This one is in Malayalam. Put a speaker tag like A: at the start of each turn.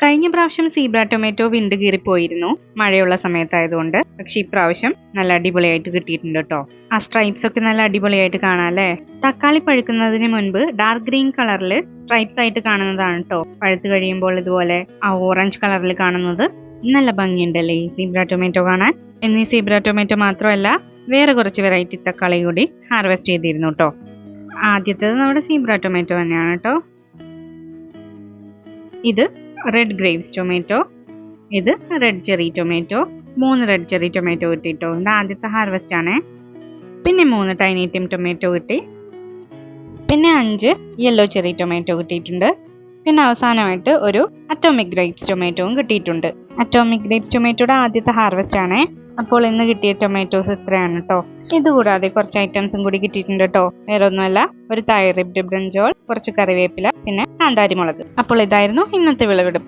A: കഴിഞ്ഞ പ്രാവശ്യം സീബ്ര ടൊമാറ്റോ വിണ്ട് കീറിപ്പോയിരുന്നു മഴയുള്ള സമയത്തായതുകൊണ്ട്. പക്ഷെ ഇപ്രാവശ്യം നല്ല അടിപൊളിയായിട്ട് കിട്ടിയിട്ടുണ്ട് കേട്ടോ. ആ സ്ട്രൈപ്സ് ഒക്കെ നല്ല അടിപൊളിയായിട്ട് കാണാം അല്ലേ. തക്കാളി പഴുക്കുന്നതിന് മുൻപ് ഡാർക്ക് ഗ്രീൻ കളറിൽ സ്ട്രൈപ്സ് ആയിട്ട് കാണുന്നതാണ് കേട്ടോ. പഴുത്ത് കഴിയുമ്പോൾ ഇതുപോലെ ആ ഓറഞ്ച് കളറിൽ കാണുന്നത് നല്ല ഭംഗിയുണ്ടല്ലേ ഈ സീബ്ര ടൊമാറ്റോ കാണാൻ. എന്നീ സീബ്ര ടൊമാറ്റോ മാത്രമല്ല വേറെ കുറച്ച് വെറൈറ്റി തക്കാളി കൂടി ഹാർവെസ്റ്റ് ചെയ്തിരുന്നു കേട്ടോ. ആദ്യത്തേത് നമ്മുടെ സീബ്ര ടൊമാറ്റോ തന്നെയാണ് കേട്ടോ. ഇത് റെഡ് ഗ്രേപ്സ് ടൊമാറ്റോ, ഇത് red cherry tomato. 3 red cherry tomato കിട്ടിട്ടോ. ഇത് ആദ്യത്തെ ഹാർവെസ്റ്റ് ആണ്. പിന്നെ 3 ടൈനി ടിം ടൊമാറ്റോ കിട്ടി. പിന്നെ 5 യെല്ലോ ചെറി ടൊമാറ്റോ കിട്ടിയിട്ടുണ്ട്. പിന്നെ അവസാനമായിട്ട് ഒരു അറ്റോമിക് ഗ്രേപ്സ് ടൊമാറ്റോയും കിട്ടിയിട്ടുണ്ട്. അറ്റോമിക് ഗ്രേപ്സ് ടൊമാറ്റോയുടെ ആദ്യത്തെ ഹാർവെസ്റ്റ് ആണ്. അപ്പോൾ ഇന്ന് കിട്ടിയ ടൊമാറ്റോസ് ഇത്രയാണ് കേട്ടോ. ഇതുകൂടാതെ കുറച്ച് ഐറ്റംസും കൂടി കിട്ടിയിട്ടുണ്ട് കേട്ടോ. വേറെ ഒന്നുമല്ല, ഒരു തായ് റിബ്ഡ് ബ്രിഞ്ചോൾ, കുറച്ച് കറിവേപ്പില, പിന്നെ കാന്താരി മുളക്. അപ്പോൾ ഇതായിരുന്നു ഇന്നത്തെ വിളവെടുപ്പ്.